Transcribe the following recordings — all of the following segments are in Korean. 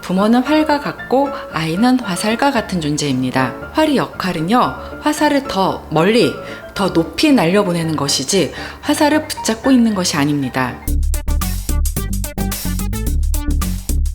부모는 활과 같고 아이는 화살과 같은 존재입니다. 활의 역할은요, 화살을 더 멀리, 더 높이 날려보내는 것이지 화살을 붙잡고 있는 것이 아닙니다.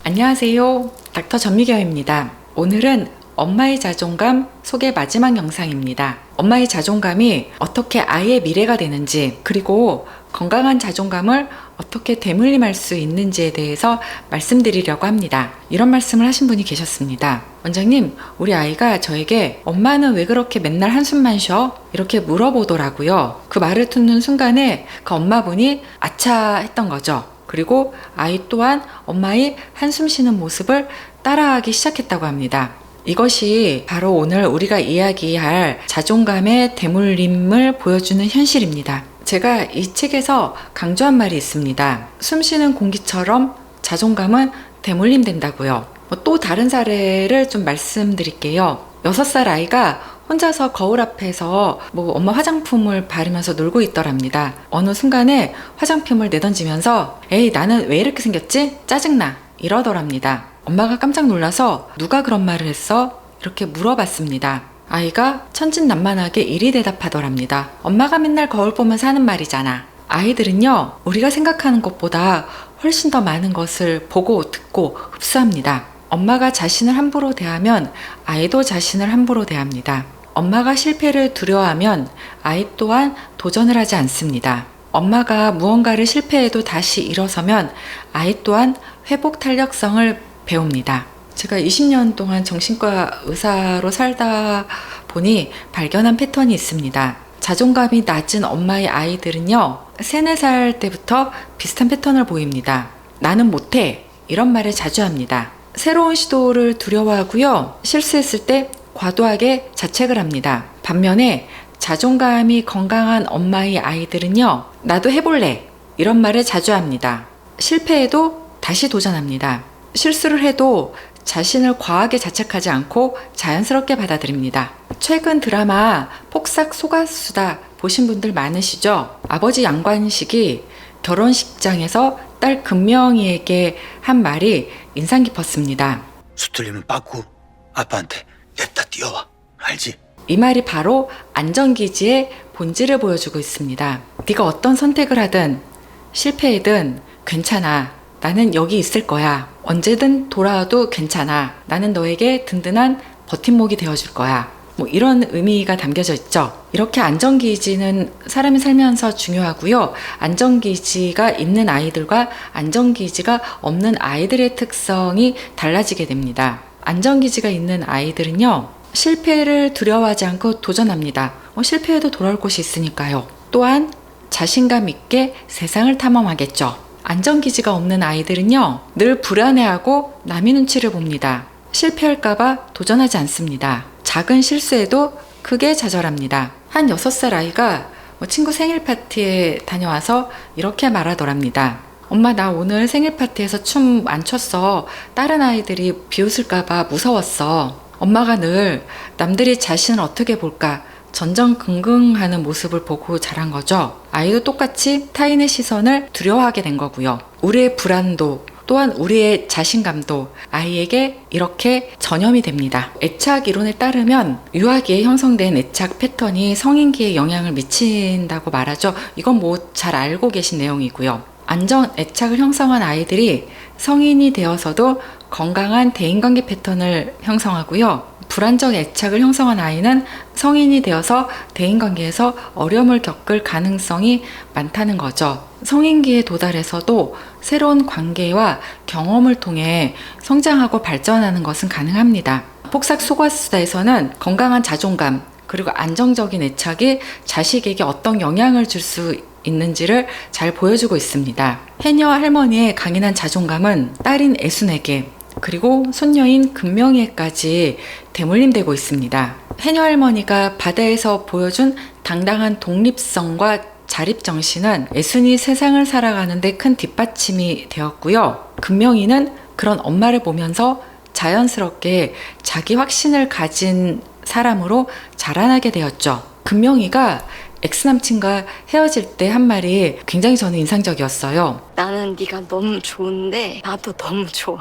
안녕하세요. 닥터 전미경입니다. 오늘은 엄마의 자존감 소개 마지막 영상입니다. 엄마의 자존감이 어떻게 아이의 미래가 되는지, 그리고 건강한 자존감을 어떻게 되물림할 수 있는지에 대해서 말씀드리려고 합니다. 이런 말씀을 하신 분이 계셨습니다. 원장님, 우리 아이가 저에게 엄마는 왜 그렇게 맨날 한숨만 쉬어? 이렇게 물어보더라고요. 그 말을 듣는 순간에 그 엄마분이 아차 했던 거죠. 그리고 아이 또한 엄마의 한숨 쉬는 모습을 따라하기 시작했다고 합니다. 이것이 바로 오늘 우리가 이야기할 자존감의 대물림을 보여주는 현실입니다. 제가 이 책에서 강조한 말이 있습니다. 숨 쉬는 공기처럼 자존감은 대물림된다고요. 또 다른 사례를 좀 말씀드릴게요. 6살 아이가 혼자서 거울 앞에서 엄마 화장품을 바르면서 놀고 있더랍니다. 어느 순간에 화장품을 내던지면서 에이, 나는 왜 이렇게 생겼지? 짜증나. 이러더랍니다. 엄마가 깜짝 놀라서 누가 그런 말을 했어? 이렇게 물어봤습니다. 아이가 천진난만하게 이리 대답하더랍니다. 엄마가 맨날 거울 보면서 하는 말이잖아. 아이들은요, 우리가 생각하는 것보다 훨씬 더 많은 것을 보고 듣고 흡수합니다. 엄마가 자신을 함부로 대하면 아이도 자신을 함부로 대합니다. 엄마가 실패를 두려워하면 아이 또한 도전을 하지 않습니다. 엄마가 무언가를 실패해도 다시 일어서면 아이 또한 회복 탄력성을 배웁니다. 제가 20년 동안 정신과 의사로 살다 보니 발견한 패턴이 있습니다. 자존감이 낮은 엄마의 아이들은요, 3, 4살 때부터 비슷한 패턴을 보입니다. 나는 못해. 이런 말을 자주 합니다. 새로운 시도를 두려워하고요, 실수했을 때 과도하게 자책을 합니다. 반면에 자존감이 건강한 엄마의 아이들은요, 나도 해볼래. 이런 말을 자주 합니다. 실패해도 다시 도전합니다. 실수를 해도 자신을 과하게 자책하지 않고 자연스럽게 받아들입니다. 최근 드라마 폭삭 속았수다 보신 분들 많으시죠? 아버지 양관식이 결혼식장에서 딸 금명이에게 한 말이 인상 깊었습니다. 수틀리면 빠꾸 아빠한테 냅다 뛰어와. 알지? 이 말이 바로 안정기지의 본질을 보여주고 있습니다. 네가 어떤 선택을 하든 실패해든 괜찮아. 나는 여기 있을 거야. 언제든 돌아와도 괜찮아. 나는 너에게 든든한 버팀목이 되어줄 거야. 이런 의미가 담겨져 있죠. 이렇게 안정기지는 사람이 살면서 중요하고요. 안정기지가 있는 아이들과 안정기지가 없는 아이들의 특성이 달라지게 됩니다. 안정기지가 있는 아이들은요, 실패를 두려워하지 않고 도전합니다. 실패해도 돌아올 곳이 있으니까요. 또한 자신감 있게 세상을 탐험하겠죠. 안정기지가 없는 아이들은요, 늘 불안해하고 남의 눈치를 봅니다. 실패할까봐 도전하지 않습니다. 작은 실수에도 크게 좌절합니다. 한 6살 아이가 친구 생일 파티에 다녀와서 이렇게 말하더랍니다. 엄마, 나 오늘 생일 파티에서 춤 안 췄어. 다른 아이들이 비웃을까봐 무서웠어. 엄마가 늘 남들이 자신을 어떻게 볼까 전전긍긍하는 모습을 보고 자란 거죠. 아이도 똑같이 타인의 시선을 두려워하게 된 거고요. 우리의 불안도 또한 우리의 자신감도 아이에게 이렇게 전염이 됩니다. 애착 이론에 따르면 유아기에 형성된 애착 패턴이 성인기에 영향을 미친다고 말하죠. 이건 잘 알고 계신 내용이고요. 안전 애착을 형성한 아이들이 성인이 되어서도 건강한 대인관계 패턴을 형성하고요. 불안정 애착을 형성한 아이는 성인이 되어서 대인관계에서 어려움을 겪을 가능성이 많다는 거죠. 성인기에 도달해서도 새로운 관계와 경험을 통해 성장하고 발전하는 것은 가능합니다. 폭삭 속았수다에서는 건강한 자존감 그리고 안정적인 애착이 자식에게 어떤 영향을 줄 수 있는지를 잘 보여주고 있습니다. 해녀 할머니의 강인한 자존감은 딸인 애순에게 그리고 손녀인 금명이에까지 대물림되고 있습니다. 해녀 할머니가 바다에서 보여준 당당한 독립성과 자립정신은 애순이 세상을 살아가는데 큰 뒷받침이 되었고요. 금명이는 그런 엄마를 보면서 자연스럽게 자기 확신을 가진 사람으로 자라나게 되었죠. 금명이가 엑스남친과 헤어질 때 한 말이 굉장히 저는 인상적이었어요. 나는 네가 너무 좋은데 나도 너무 좋아.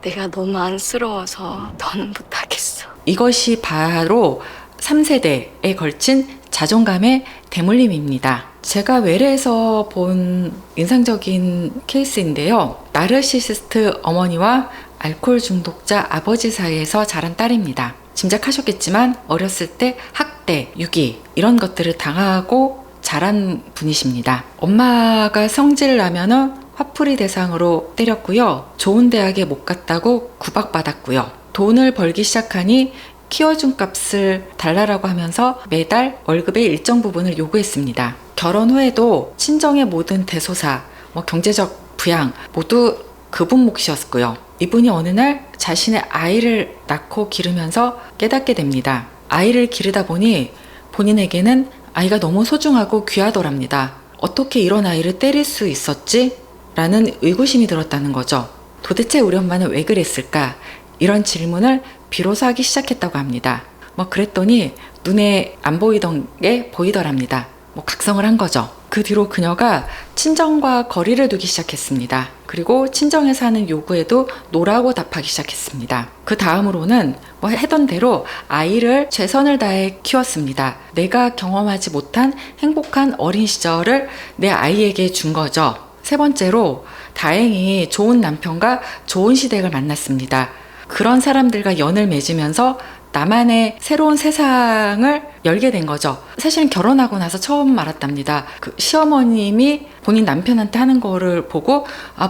내가 너무 안쓰러워서 더는 못하겠어. 이것이 바로 3세대에 걸친 자존감의 대물림입니다. 제가 외래에서 본 인상적인 케이스인데요. 나르시시스트 어머니와 알코올 중독자 아버지 사이에서 자란 딸입니다. 짐작하셨겠지만 어렸을 때 학대, 유기 이런 것들을 당하고 자란 분이십니다. 엄마가 성질을 나면은 화풀이 대상으로 때렸고요. 좋은 대학에 못 갔다고 구박받았고요. 돈을 벌기 시작하니 키워준 값을 달라라고 하면서 매달 월급의 일정 부분을 요구했습니다. 결혼 후에도 친정의 모든 대소사, 경제적 부양 모두 그분 몫이었고요. 이분이 어느 날 자신의 아이를 낳고 기르면서 깨닫게 됩니다. 아이를 기르다 보니 본인에게는 아이가 너무 소중하고 귀하더랍니다. 어떻게 이런 아이를 때릴 수 있었지? 라는 의구심이 들었다는 거죠. 도대체 우리 엄마는 왜 그랬을까? 이런 질문을 비로소 하기 시작했다고 합니다. 그랬더니 눈에 안 보이던 게 보이더랍니다. 각성을 한 거죠. 그 뒤로 그녀가 친정과 거리를 두기 시작했습니다. 그리고 친정에서 하는 요구에도 노라고 답하기 시작했습니다. 그 다음으로는 해던 대로 아이를 최선을 다해 키웠습니다. 내가 경험하지 못한 행복한 어린 시절을 내 아이에게 준 거죠. 세 번째로 다행히 좋은 남편과 좋은 시댁을 만났습니다. 그런 사람들과 연을 맺으면서 나만의 새로운 세상을 열게 된 거죠. 사실은 결혼하고 나서 처음 알았답니다. 그 시어머님이 본인 남편한테 하는 거를 보고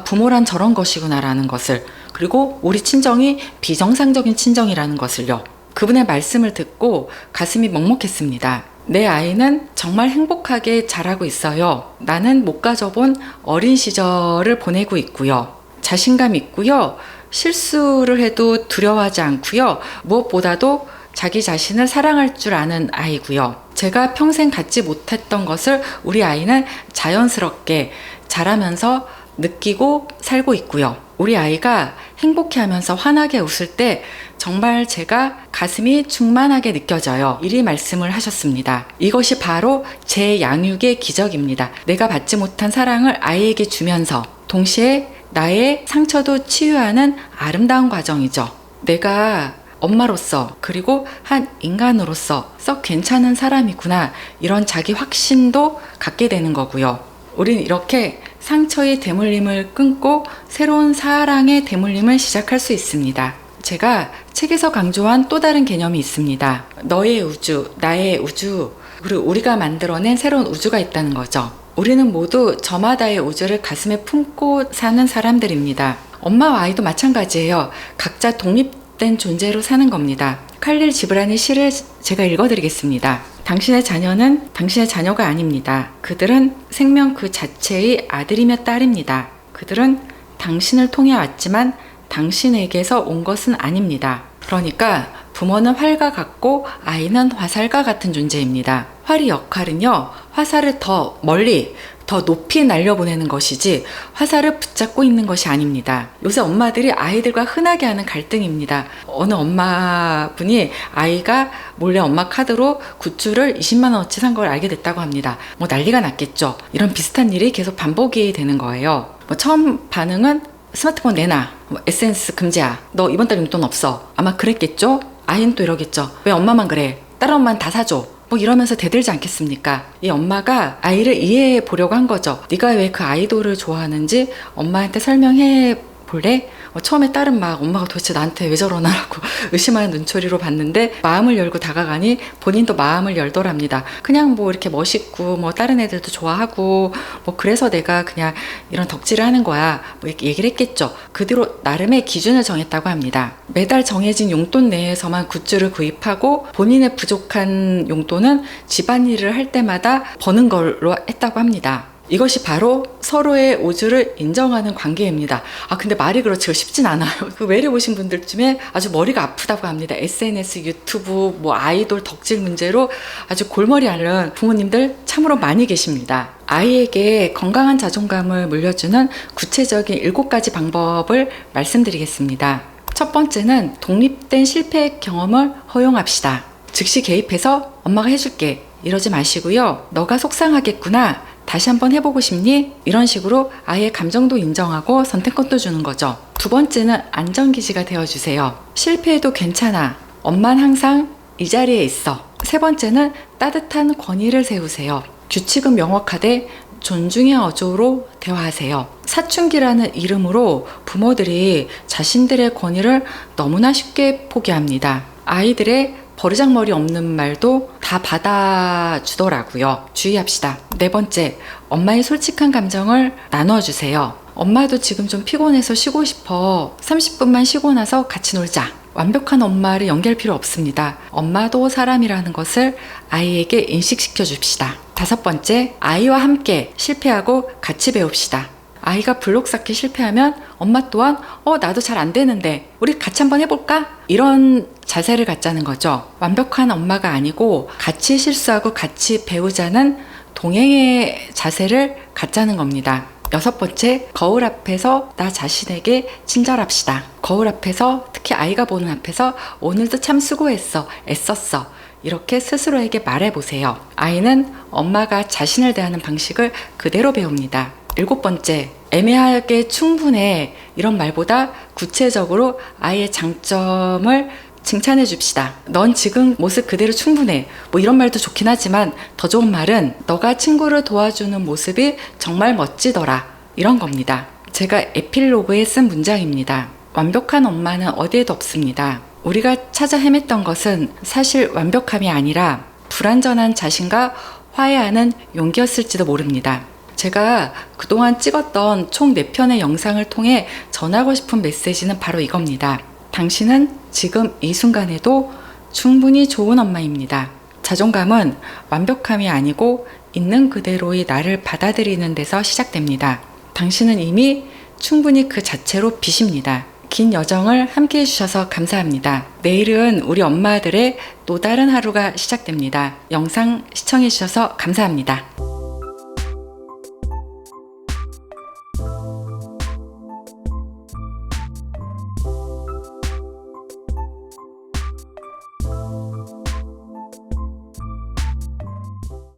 부모란 저런 것이구나라는 것을, 그리고 우리 친정이 비정상적인 친정이라는 것을요. 그분의 말씀을 듣고 가슴이 먹먹했습니다. 내 아이는 정말 행복하게 자라고 있어요. 나는 못 가져본 어린 시절을 보내고 있고요. 자신감 있고요. 실수를 해도 두려워하지 않고요. 무엇보다도 자기 자신을 사랑할 줄 아는 아이고요. 제가 평생 갖지 못했던 것을 우리 아이는 자연스럽게 자라면서 느끼고 살고 있고요. 우리 아이가 행복해하면서 환하게 웃을 때 정말 제가 가슴이 충만하게 느껴져요. 이리 말씀을 하셨습니다. 이것이 바로 제 양육의 기적입니다. 내가 받지 못한 사랑을 아이에게 주면서 동시에 나의 상처도 치유하는 아름다운 과정이죠. 내가 엄마로서 그리고 한 인간으로서 썩 괜찮은 사람이구나, 이런 자기 확신도 갖게 되는 거고요. 우린 이렇게 상처의 대물림을 끊고 새로운 사랑의 대물림을 시작할 수 있습니다. 제가 책에서 강조한 또 다른 개념이 있습니다. 너의 우주, 나의 우주, 그리고 우리가 만들어낸 새로운 우주가 있다는 거죠. 우리는 모두 저마다의 우주를 가슴에 품고 사는 사람들입니다. 엄마와 아이도 마찬가지예요. 각자 독립된 존재로 사는 겁니다. 칼릴 지브란의 시를 제가 읽어드리겠습니다. 당신의 자녀는 당신의 자녀가 아닙니다. 그들은 생명 그 자체의 아들이며 딸입니다. 그들은 당신을 통해 왔지만 당신에게서 온 것은 아닙니다. 그러니까 부모는 활과 같고 아이는 화살과 같은 존재입니다. 활의 역할은요, 화살을 더 멀리, 더 높이 날려보내는 것이지 화살을 붙잡고 있는 것이 아닙니다. 요새 엄마들이 아이들과 흔하게 하는 갈등입니다. 어느 엄마분이 아이가 몰래 엄마 카드로 굿즈를 20만 원어치 산 걸 알게 됐다고 합니다. 난리가 났겠죠. 이런 비슷한 일이 계속 반복이 되는 거예요. 처음 반응은 스마트폰 내놔, SNS 금지야, 너 이번 달 용돈 없어, 아마 그랬겠죠. 아이는 또 이러겠죠. 왜 엄마만 그래, 다른 엄마는 다 사줘, 이러면서 대들지 않겠습니까? 이 엄마가 아이를 이해해 보려고 한 거죠. 네가 왜 그 아이돌을 좋아하는지 엄마한테 설명해 볼래? 처음에 딸은 막 엄마가 도대체 나한테 왜 저러나라고 의심하는 눈초리로 봤는데 마음을 열고 다가가니 본인도 마음을 열더랍니다. 그냥 이렇게 멋있고 다른 애들도 좋아하고 그래서 내가 그냥 이런 덕질을 하는 거야, 이렇게 얘기를 했겠죠. 그 뒤로 나름의 기준을 정했다고 합니다. 매달 정해진 용돈 내에서만 굿즈를 구입하고 본인의 부족한 용돈은 집안일을 할 때마다 버는 걸로 했다고 합니다. 이것이 바로 서로의 우주를 인정하는 관계입니다. 근데 말이 그렇지가 쉽진 않아요. 그 외래 오신 분들 중에 아주 머리가 아프다고 합니다. SNS, 유튜브, 아이돌 덕질 문제로 아주 골머리 앓는 부모님들 참으로 많이 계십니다. 아이에게 건강한 자존감을 물려주는 구체적인 7가지 방법을 말씀드리겠습니다. 첫 번째는 독립된 실패 경험을 허용합시다. 즉시 개입해서 엄마가 해줄게, 이러지 마시고요. 너가 속상하겠구나. 다시 한번 해보고 싶니? 이런 식으로 아이의 감정도 인정하고 선택권도 주는 거죠. 두 번째는 안전기지가 되어주세요. 실패해도 괜찮아. 엄만 항상 이 자리에 있어. 세 번째는 따뜻한 권위를 세우세요. 규칙은 명확하되 존중의 어조로 대화하세요. 사춘기라는 이름으로 부모들이 자신들의 권위를 너무나 쉽게 포기합니다. 아이들의 버르장머리 없는 말도 다 받아주더라고요. 주의합시다. 네 번째, 엄마의 솔직한 감정을 나눠주세요. 엄마도 지금 좀 피곤해서 쉬고 싶어. 30분만 쉬고 나서 같이 놀자. 완벽한 엄마를 연기할 필요 없습니다. 엄마도 사람이라는 것을 아이에게 인식시켜 줍시다. 다섯 번째, 아이와 함께 실패하고 같이 배웁시다. 아이가 블록 쌓기 실패하면 엄마 또한 나도 잘 안 되는데 우리 같이 한번 해볼까? 이런 자세를 갖자는 거죠. 완벽한 엄마가 아니고 같이 실수하고 같이 배우자는 동행의 자세를 갖자는 겁니다. 여섯 번째, 거울 앞에서 나 자신에게 친절합시다. 거울 앞에서, 특히 아이가 보는 앞에서 오늘도 참 수고했어, 애썼어. 이렇게 스스로에게 말해보세요. 아이는 엄마가 자신을 대하는 방식을 그대로 배웁니다. 일곱 번째, 애매하게 충분해. 이런 말보다 구체적으로 아이의 장점을 칭찬해 줍시다. 넌 지금 모습 그대로 충분해. 뭐 이런 말도 좋긴 하지만 더 좋은 말은 너가 친구를 도와주는 모습이 정말 멋지더라. 이런 겁니다. 제가 에필로그에 쓴 문장입니다. 완벽한 엄마는 어디에도 없습니다. 우리가 찾아 헤맸던 것은 사실 완벽함이 아니라 불완전한 자신과 화해하는 용기였을지도 모릅니다. 제가 그동안 찍었던 총 4편의 영상을 통해 전하고 싶은 메시지는 바로 이겁니다. 당신은 지금 이 순간에도 충분히 좋은 엄마입니다. 자존감은 완벽함이 아니고 있는 그대로의 나를 받아들이는 데서 시작됩니다. 당신은 이미 충분히 그 자체로 빛입니다. 긴 여정을 함께 해주셔서 감사합니다. 내일은 우리 엄마들의 또 다른 하루가 시작됩니다. 영상 시청해주셔서 감사합니다.